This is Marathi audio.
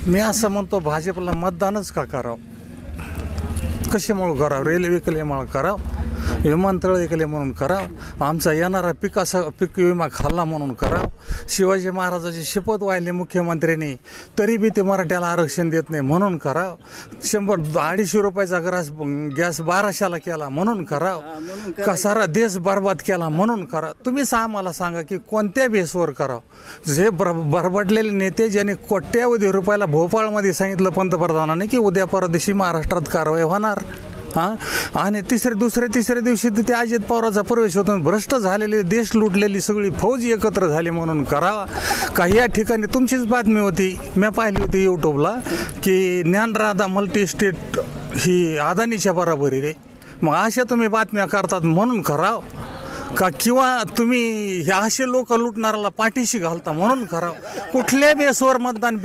मी असं म्हणतो भाजपला मतदानच का करावं, कशामुळं करावं, रेल्वे केल्यामुळं करावं, विमानतळ ऐकले म्हणून करावं, आमचा येणारा पीक विमा खाल्ला म्हणून करावं, शिवाजी महाराजाची शपथ वाहिली मुख्यमंत्र्यांनी तरी बी ते मराठ्याला आरक्षण देत नाही म्हणून करावं, 100-250 रुपयाचा गॅस 1200ला केला म्हणून करावं, का सारा देश बर्बाद केला म्हणून करा. तुम्हीच आम्हाला सांगा की कोणत्या बेसवर करावं. जे बरबडलेले नेते ज्यांनी कोट्यावधी रुपयाला भोपाळमध्ये सांगितलं पंतप्रधानांनी की उद्या परदेशी महाराष्ट्रात कारवाई होणार, हां, आणि तिसऱ्या दिवशी ते अजित पवारांचा प्रवेश होतो. भ्रष्ट झालेले, देश लुटलेली सगळी फौज एकत्र झाली म्हणून करावा. काही या ठिकाणी तुमचीच बातमी होती, मी पाहिली होती यूट्यूबला, की ज्ञानराधा मल्टी स्टेट ही अदानीच्या बरोबरी रे. मग अशा तुम्ही बातम्या करतात म्हणून करावं का, किंवा तुम्ही हे असे लोक लुटणाऱ्याला पाठीशी घालता म्हणून करावं. कुठल्या बेसवर मतदान